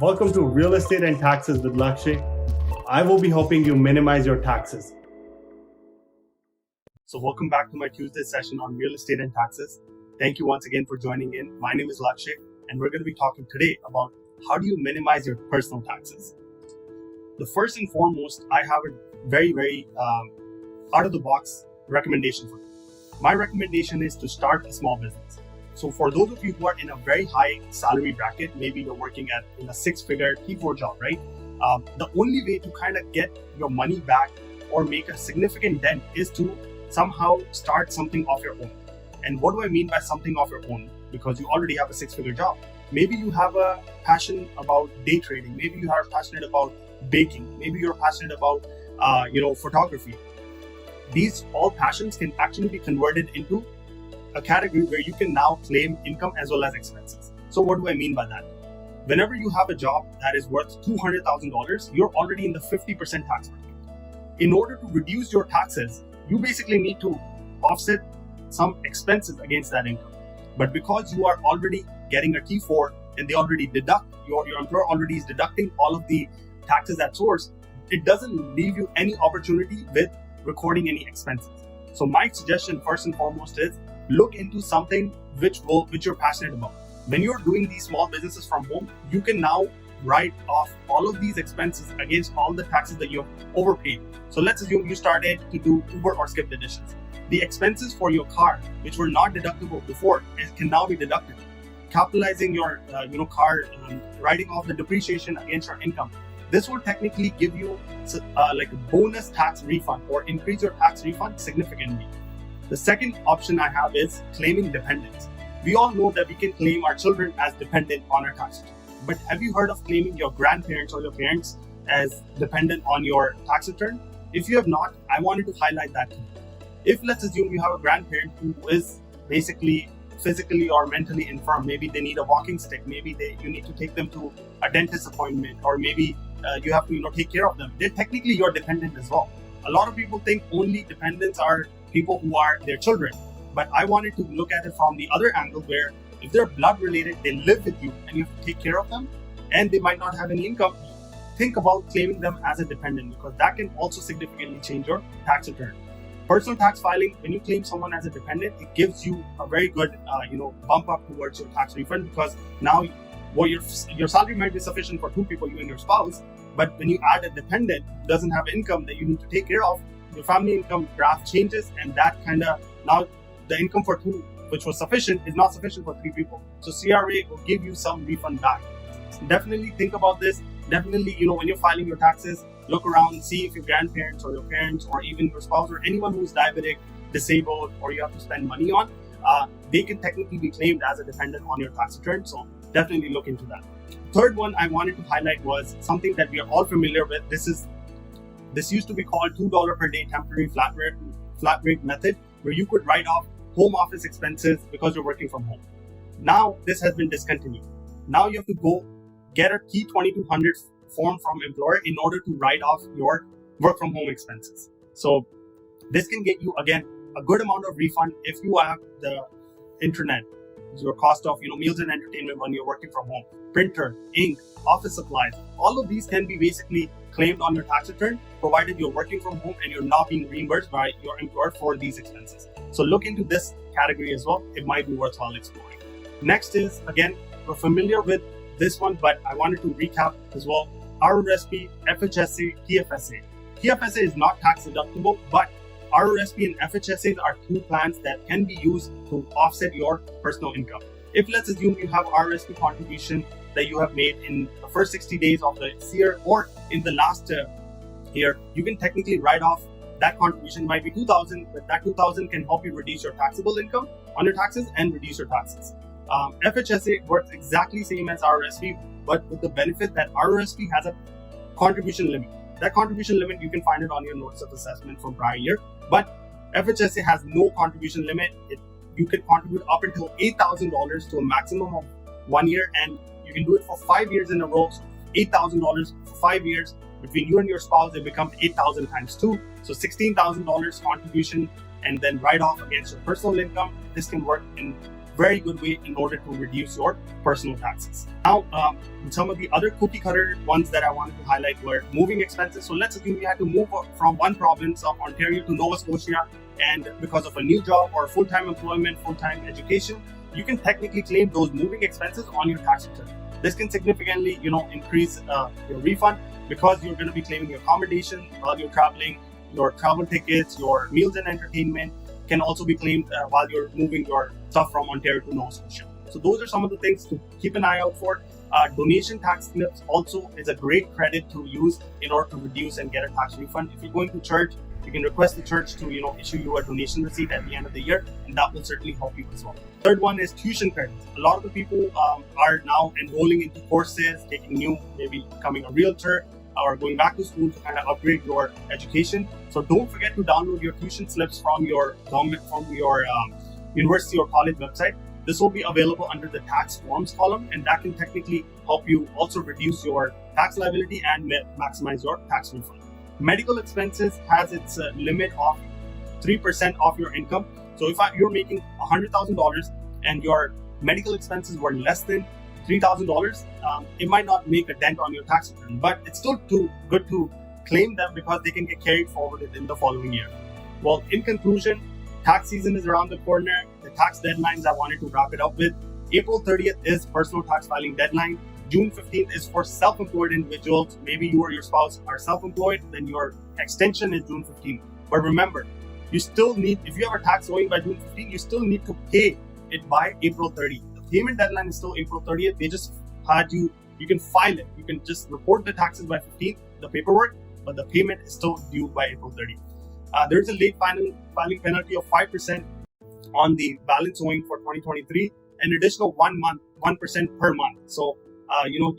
Welcome to Real Estate and Taxes with Lakshay. I will be helping you minimize your taxes. So welcome back to my Tuesday session on Real Estate and Taxes. Thank you once again for joining in. My name is Lakshay, and we're going to be talking today about how do you minimize your personal taxes. The first and foremost, I have a very out-of-the-box recommendation for you. My recommendation is to start a small business. So for those of you who are in a very high salary bracket, maybe you're working in a six-figure T4 job, right? The only way to kind of get your money back or make a significant dent is to somehow start something of your own. And what do I mean by something of your own? Because you already have a six-figure job. Maybe you have a passion about day trading. Maybe you are passionate about baking. Maybe you're passionate about, photography. These all passions can actually be converted into a category where you can now claim income as well as expenses. So what do I mean by that? Whenever you have a job that is worth $200,000, you're already in the 50% tax bracket. In order to reduce your taxes, you basically need to offset some expenses against that income. But because you are already getting a T4 and they already deduct, your employer already is deducting all of the taxes at source, it doesn't leave you any opportunity with recording any expenses. So my suggestion first and foremost is look into something which you're passionate about. When you're doing these small businesses from home, you can now write off all of these expenses against all the taxes that you've overpaid. So let's assume you started to do Uber or Skip deductions. The expenses for your car, which were not deductible before, can now be deducted. Capitalizing your car, writing off the depreciation against your income. This will technically give you like a bonus tax refund or increase your tax refund significantly. The second option I have is claiming dependents. We all know that we can claim our children as dependent on our tax return. But have you heard of claiming your grandparents or your parents as dependent on your tax return? If you have not, I wanted to highlight that too. If let's assume you have a grandparent who is basically physically or mentally infirm, maybe they need a walking stick, maybe you need to take them to a dentist appointment, or maybe you have to take care of them. They're technically your dependent as well. A lot of people think only dependents are people who are their children, but I wanted to look at it from the other angle where if they're blood related, they live with you and you have to take care of them, and they might not have any income. Think about claiming them as a dependent, because that can also significantly change your tax return. Personal tax filing, when you claim someone as a dependent, it gives you a very good bump up towards your tax refund, because now your salary might be sufficient for two people, you and your spouse, but when you add a dependent who doesn't have income that you need to take care of, your family income graph changes, and that now the income for two, which was sufficient, is not sufficient for three people. So CRA will give you some refund back. So definitely think about this. Definitely, when you're filing your taxes, look around, see if your grandparents or your parents or even your spouse or anyone who's diabetic, disabled, or you have to spend money on, they can technically be claimed as a dependent on your tax return. So definitely look into that. Third one I wanted to highlight was something that we are all familiar with. This used to be called $2 per day temporary flat rate method, where you could write off home office expenses because you're working from home. Now this has been discontinued. Now you have to go get a T2200 form from employer in order to write off your work from home expenses. So this can get you again a good amount of refund if you have the internet, your cost of meals and entertainment when you're working from home, printer, ink, office supplies. All of these can be basically claimed on your tax return, provided you're working from home and you're not being reimbursed by your employer for these expenses. So look into this category as well. It might be worthwhile exploring. Next is, again, we're familiar with this one, but I wanted to recap as well. RRSP, FHSA, TFSA. TFSA is not tax deductible, but RRSP and FHSAs are two plans that can be used to offset your personal income. If let's assume you have RRSP contribution that you have made in the first 60 days of the year or in the last year, you can technically write off that contribution. Might be $2,000, but that $2,000 can help you reduce your taxable income on your taxes and reduce your taxes. FHSA works exactly same as RRSP, but with the benefit that RRSP has a contribution limit. That contribution limit, you can find it on your notice of assessment from prior year, but FHSA has no contribution limit. You can contribute up until $8,000 to a maximum of 1 year, and you can do it for 5 years in a row. So $8,000 for 5 years. Between you and your spouse, it becomes 8,000 times 2. So $16,000 contribution, and then write off against your personal income. This can work in very good way in order to reduce your personal taxes. Now, some of the other cookie cutter ones that I wanted to highlight were moving expenses. So let's assume you had to move from one province of Ontario to Nova Scotia, and because of a new job or full-time employment, full-time education, you can technically claim those moving expenses on your tax return. This can significantly, increase your refund, because you're going to be claiming your accommodation while you're traveling, your travel tickets, your meals and entertainment can also be claimed while you're moving your stuff from Ontario to Nova Scotia. So those are some of the things to keep an eye out for. Donation tax slips also is a great credit to use in order to reduce and get a tax refund. If you're going to church, you can request the church to issue you a donation receipt at the end of the year, and that will certainly help you as well. Third one is tuition credits. A lot of the people are now enrolling into courses, taking new, maybe becoming a realtor, or going back to school to kind of upgrade your education. So don't forget to download your tuition slips from your government, from your university or college website. This will be available under the tax forms column, and that can technically help you also reduce your tax liability and maximize your tax refund. Medical expenses has its limit of 3% of your income. So if you're making $100,000 and your medical expenses were less than $3,000, it might not make a dent on your tax return, but it's still too good to claim them because they can get carried forward in the following year. Well, in conclusion, tax season is around the corner. The tax deadlines I wanted to wrap it up with. April 30th is personal tax filing deadline. June 15th is for self-employed individuals. Maybe you or your spouse are self-employed, then your extension is June 15th. But remember, you still need, if you have a tax owing by June 15th, you still need to pay it by April 30th. The payment deadline is still April 30th. They just had you can file it. You can just report the taxes by 15th, the paperwork, but the payment is still due by April 30th. There's a late filing penalty of 5% on the balance owing for 2023, an additional 1% per month. So, you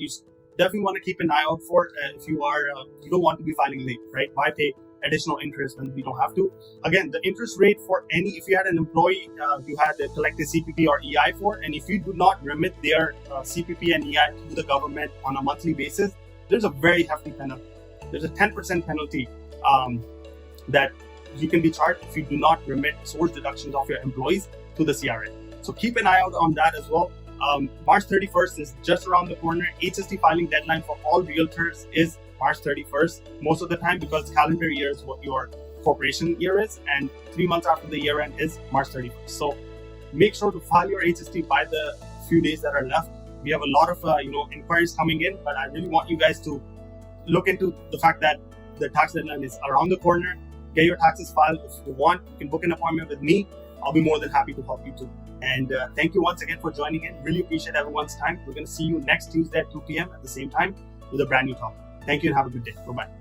definitely want to keep an eye out for it if you don't want to be filing late, right? Why pay additional interest when we don't have to? Again, the interest rate for if you had an employee you had to collect a CPP or EI for, and if you do not remit their CPP and EI to the government on a monthly basis, there's a very hefty penalty. There's a 10% penalty that you can be charged if you do not remit source deductions of your employees to the CRA. So keep an eye out on that as well. March 31st is just around the corner. HST filing deadline for all realtors is March 31st most of the time, because calendar year is what your corporation year is, and 3 months after the year end is March 31st. So make sure to file your HST by the few days that are left. We have a lot of inquiries coming in, but I really want you guys to look into the fact that the tax deadline is around the corner. Get your taxes filed. If you want, you can book an appointment with me. I'll be more than happy to help you too. And thank you once again for joining in. Really appreciate everyone's time. We're going to see you next Tuesday at 2 p.m. at the same time with a brand new topic. Thank you and have a good day. Bye-bye.